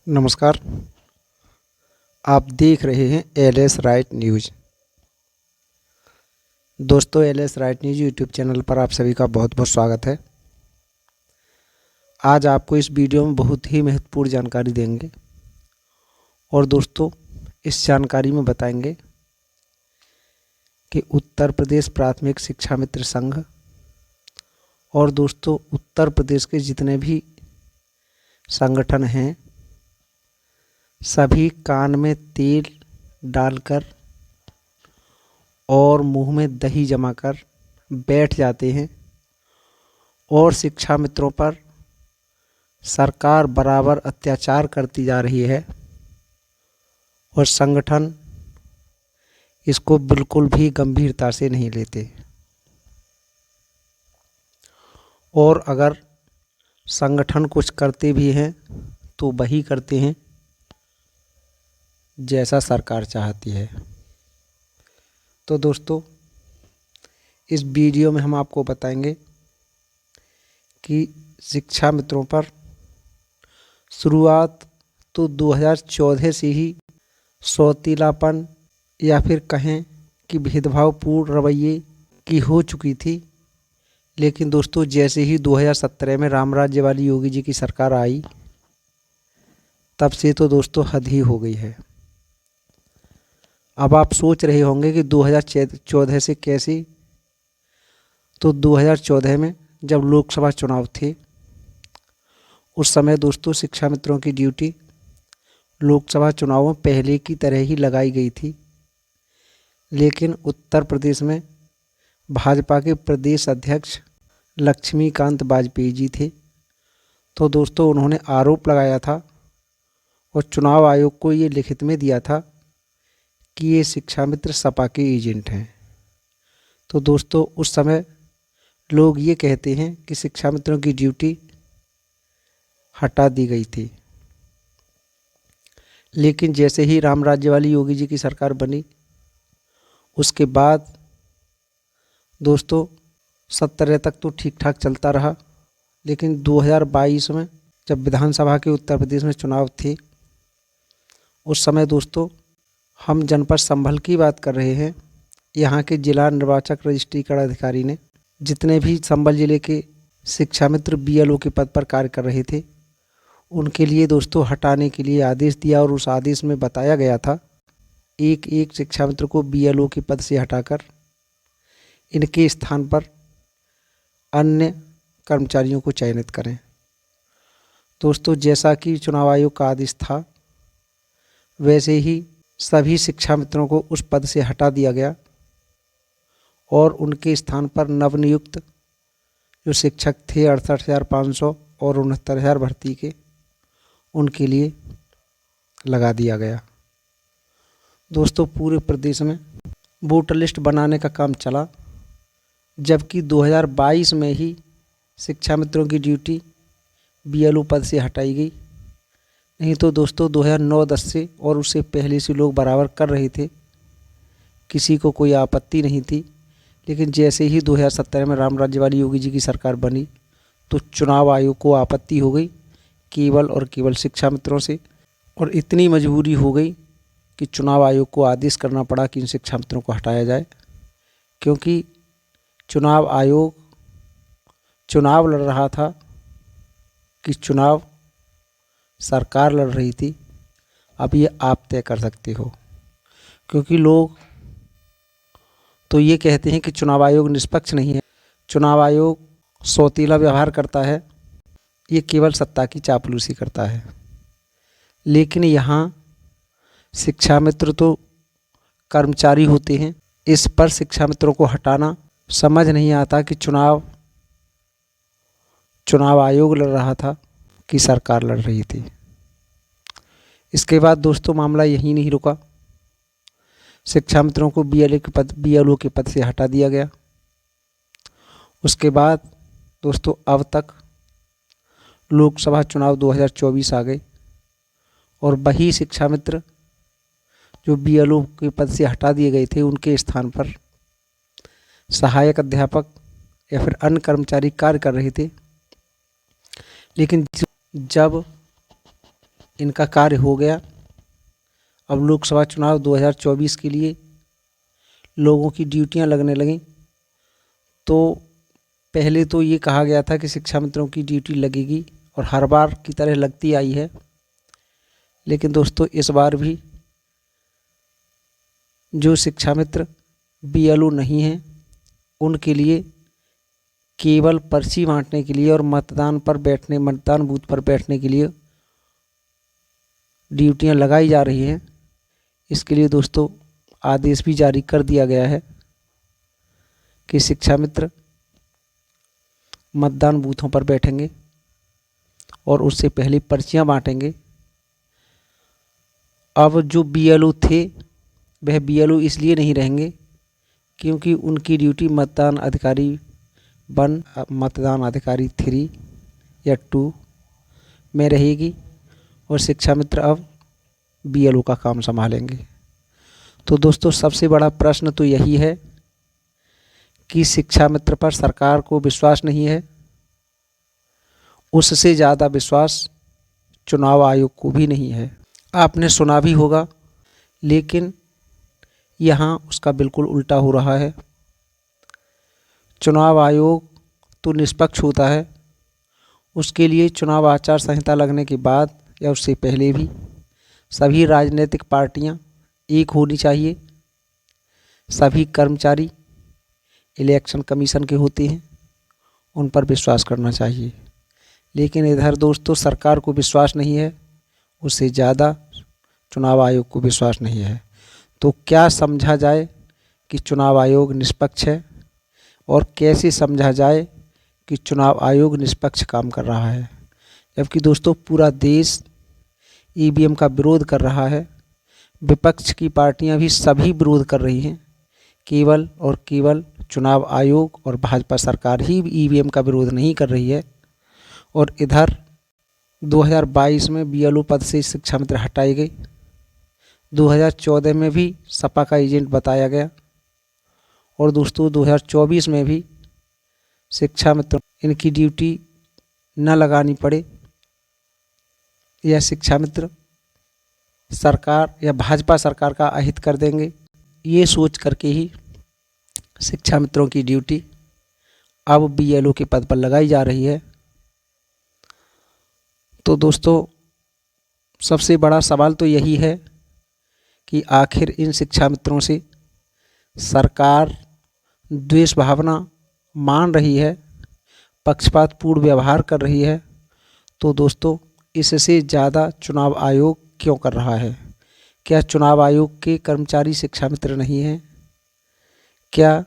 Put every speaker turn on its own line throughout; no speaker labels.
नमस्कार। आप देख रहे हैं एलएस राइट न्यूज़। दोस्तों, LS right news YouTube channel पर आप सभी का बहुत बहुत स्वागत है। आज आपको इस वीडियो में बहुत ही महत्वपूर्ण जानकारी देंगे और दोस्तों इस जानकारी में बताएंगे कि उत्तर प्रदेश प्राथमिक शिक्षा मित्र संघ और दोस्तों उत्तर प्रदेश के जितने भी संगठन हैं सभी कान में तेल डालकर और मुंह में दही जमाकर बैठ जाते हैं और शिक्षा मित्रों पर सरकार बराबर अत्याचार करती जा रही है और संगठन इसको बिल्कुल भी गंभीरता से नहीं लेते। और अगर संगठन कुछ करते भी हैं तो वही करते हैं जैसा सरकार चाहती है। तो दोस्तों इस वीडियो में हम आपको बताएंगे कि शिक्षा मित्रों पर शुरुआत तो 2014 से ही सौतीलापन या फिर कहें कि भेदभावपूर्ण रवैये की हो चुकी थी, लेकिन दोस्तों जैसे ही 2017 में राम राज्य वाली योगी जी की सरकार आई तब से तो दोस्तों हद ही हो गई है। अब आप सोच रहे होंगे कि 2014 से कैसे, तो 2014 में जब लोकसभा चुनाव थे उस समय दोस्तों शिक्षा मित्रों की ड्यूटी लोकसभा चुनाव में पहले की तरह ही लगाई गई थी, लेकिन उत्तर प्रदेश में भाजपा के प्रदेश अध्यक्ष लक्ष्मीकांत वाजपेयी जी थे। तो दोस्तों उन्होंने आरोप लगाया था और चुनाव आयोग को ये लिखित में दिया था कि ये शिक्षा मित्र सपा के एजेंट हैं। तो दोस्तों उस समय लोग ये कहते हैं कि शिक्षा मित्रों की ड्यूटी हटा दी गई थी, लेकिन जैसे ही राम राज्य वाली योगी जी की सरकार बनी उसके बाद दोस्तों 17 तक तो ठीक ठाक चलता रहा, लेकिन 2022 में जब विधानसभा के उत्तर प्रदेश में चुनाव थे उस समय दोस्तों हम जनपद संभल की बात कर रहे हैं। यहाँ के जिला निर्वाचक रजिस्ट्रीकरण अधिकारी ने जितने भी संभल जिले के शिक्षा मित्र बीएलओ के पद पर कार्य कर रहे थे उनके लिए दोस्तों हटाने के लिए आदेश दिया और उस आदेश में बताया गया था एक एक शिक्षा मित्र को बीएलओ के पद से हटाकर इनके स्थान पर अन्य कर्मचारियों को चयनित करें। दोस्तों जैसा कि चुनाव आयोग का आदेश था वैसे ही सभी शिक्षा मित्रों को उस पद से हटा दिया गया और उनके स्थान पर नवनियुक्त जो शिक्षक थे 68,500 और 69,000 भर्ती के उनके लिए लगा दिया गया। दोस्तों पूरे प्रदेश में वोटर लिस्ट बनाने का काम चला, जबकि 2022 में ही शिक्षा मित्रों की ड्यूटी बीएलओ पद से हटाई गई। नहीं तो दोस्तों 2009-10 से और उससे पहले से लोग बराबर कर रहे थे, किसी को कोई आपत्ति नहीं थी, लेकिन जैसे ही 2017 में राम राज्य वाली योगी जी की सरकार बनी तो चुनाव आयोग को आपत्ति हो गई केवल और केवल शिक्षा मित्रों से, और इतनी मजबूरी हो गई कि चुनाव आयोग को आदेश करना पड़ा कि इन शिक्षा मित्रों को हटाया जाए, क्योंकि चुनाव आयोग चुनाव लड़ रहा था कि चुनाव सरकार लड़ रही थी। अब ये आप तय कर सकते हो, क्योंकि लोग तो ये कहते हैं कि चुनाव आयोग निष्पक्ष नहीं है, चुनाव आयोग सौतीला व्यवहार करता है, ये केवल सत्ता की चापलूसी करता है। लेकिन यहाँ शिक्षा मित्र तो कर्मचारी होते हैं, इस पर शिक्षा मित्रों को हटाना समझ नहीं आता कि चुनाव आयोग लड़ रहा था कि सरकार लड़ रही थी। इसके बाद दोस्तों मामला यहीं नहीं रुका, शिक्षा मित्रों को बीएलओ के पद से हटा दिया गया। उसके बाद दोस्तों अब तक लोकसभा चुनाव 2024 आ गए और वही शिक्षा मित्र जो बीएलओ के पद से हटा दिए गए थे उनके स्थान पर सहायक अध्यापक या फिर अन्य कर्मचारी कार्य कर रहे थे, लेकिन जब इनका कार्य हो गया, अब लोकसभा चुनाव 2024 के लिए लोगों की ड्यूटियां लगने लगीं, तो पहले तो ये कहा गया था कि शिक्षा मित्रों की ड्यूटी लगेगी और हर बार की तरह लगती आई है, लेकिन दोस्तों इस बार भी जो शिक्षा मित्र BLO नहीं हैं उनके लिए केवल पर्ची बांटने के लिए और मतदान बूथ पर बैठने के लिए ड्यूटियां लगाई जा रही हैं। इसके लिए दोस्तों आदेश भी जारी कर दिया गया है कि शिक्षा मित्र मतदान बूथों पर बैठेंगे और उससे पहले पर्चियां बांटेंगे। अब जो BLO थे वह BLO इसलिए नहीं रहेंगे क्योंकि उनकी ड्यूटी मतदान अधिकारी 1, मतदान अधिकारी 3 या 2 में रहेगी और शिक्षा मित्र अब BLO का काम संभालेंगे। तो दोस्तों सबसे बड़ा प्रश्न तो यही है कि शिक्षा मित्र पर सरकार को विश्वास नहीं है, उससे ज़्यादा विश्वास चुनाव आयोग को भी नहीं है। आपने सुना भी होगा, लेकिन यहाँ उसका बिल्कुल उल्टा हो रहा है। चुनाव आयोग तो निष्पक्ष होता है, उसके लिए चुनाव आचार संहिता लगने के बाद या उससे पहले भी सभी राजनीतिक पार्टियां एक होनी चाहिए। सभी कर्मचारी इलेक्शन कमीशन के होते हैं, उन पर विश्वास करना चाहिए। लेकिन इधर दोस्तों सरकार को विश्वास नहीं है, उससे ज़्यादा चुनाव आयोग को विश्वास नहीं है। तो क्या समझा जाए कि चुनाव आयोग निष्पक्ष है और कैसे समझा जाए कि चुनाव आयोग निष्पक्ष काम कर रहा है, जबकि दोस्तों पूरा देश EVM का विरोध कर रहा है। विपक्ष की पार्टियां भी सभी विरोध कर रही हैं, केवल और केवल चुनाव आयोग और भाजपा सरकार ही EVM का विरोध नहीं कर रही है। और इधर 2022 में BLO पद से शिक्षा मित्र हटाए गए, 2014 में भी सपा का एजेंट बताया गया और दोस्तों 2024 में भी शिक्षा मित्र इनकी ड्यूटी न लगानी पड़े, यह शिक्षा मित्र सरकार या भाजपा सरकार का अहित कर देंगे, ये सोच करके ही शिक्षा मित्रों की ड्यूटी अब BLO के पद पर लगाई जा रही है। तो दोस्तों सबसे बड़ा सवाल तो यही है कि आखिर इन शिक्षा मित्रों से सरकार द्वेष भावना मान रही है, पक्षपातपूर्ण व्यवहार कर रही है, तो दोस्तों इससे ज़्यादा चुनाव आयोग क्यों कर रहा है? क्या चुनाव आयोग के कर्मचारी शिक्षा मित्र नहीं हैं? क्या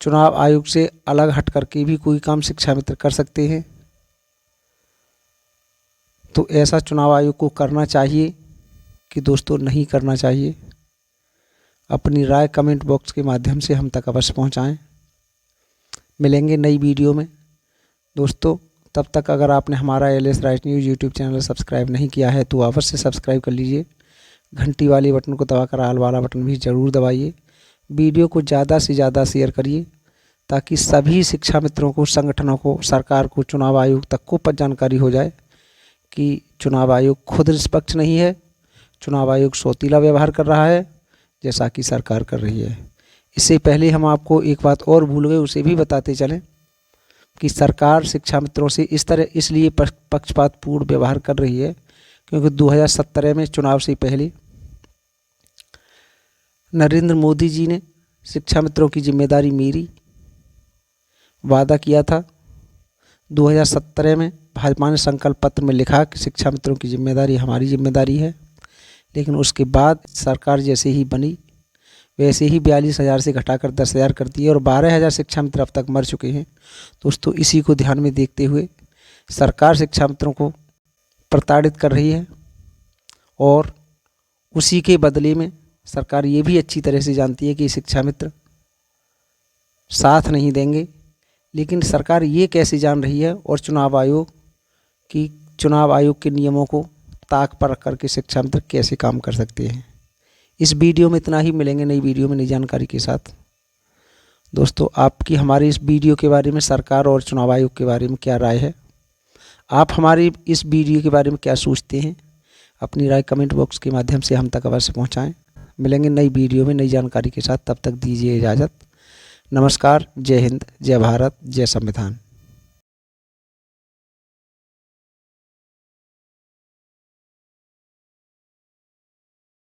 चुनाव आयोग से अलग हट करके भी कोई काम शिक्षा मित्र कर सकते हैं? तो ऐसा चुनाव आयोग को करना चाहिए कि दोस्तों नहीं करना चाहिए? अपनी राय कमेंट बॉक्स के माध्यम से हम तक अवश्य पहुंचाएं। मिलेंगे नई वीडियो में दोस्तों, तब तक अगर आपने हमारा LS right news YouTube channel subscribe नहीं किया है तो अवश्य सब्सक्राइब कर लीजिए। घंटी वाले बटन को दबाकर ऑल वाला बटन भी ज़रूर दबाइए। वीडियो को ज़्यादा से ज़्यादा शेयर करिए ताकि सभी शिक्षा मित्रों को, संगठनों को, सरकार को, चुनाव आयोग तक को जानकारी हो जाए कि चुनाव आयोग खुद निष्पक्ष नहीं है, चुनाव आयोग सौतीला व्यवहार कर रहा है जैसा कि सरकार कर रही है। इससे पहले हम आपको एक बात और भूल गए, उसे भी बताते चलें कि सरकार शिक्षा मित्रों से इस तरह इसलिए पक्षपातपूर्ण व्यवहार कर रही है क्योंकि 2017 में चुनाव से पहले नरेंद्र मोदी जी ने शिक्षा मित्रों की जिम्मेदारी मेरी वादा किया था। 2017 में भाजपा ने संकल्प पत्र में लिखा कि शिक्षा मित्रों की जिम्मेदारी हमारी जिम्मेदारी है, लेकिन उसके बाद सरकार जैसे ही बनी वैसे ही 42,000 से घटाकर 10,000 कर दिए और 12,000 शिक्षा मित्र अब तक मर चुके हैं। दोस्तों इसी को ध्यान में देखते हुए सरकार शिक्षा मित्रों को प्रताड़ित कर रही है और उसी के बदले में सरकार ये भी अच्छी तरह से जानती है कि शिक्षा मित्र साथ नहीं देंगे, लेकिन सरकार ये कैसे जान रही है और चुनाव आयोग के नियमों को ताक पर रख करके शिक्षा मित्र कैसे काम कर सकते हैं। इस वीडियो में इतना ही, मिलेंगे नई वीडियो में नई जानकारी के साथ। दोस्तों, आपकी हमारी इस वीडियो के बारे में, सरकार और चुनाव आयोग के बारे में क्या राय है? आप हमारी इस वीडियो के बारे में क्या सोचते हैं? अपनी राय कमेंट बॉक्स के माध्यम से हम तक अवश्य पहुंचाएं। मिलेंगे नई वीडियो में नई जानकारी के साथ, तब तक दीजिए इजाज़त। नमस्कार। जय हिंद, जय भारत, जय संविधान।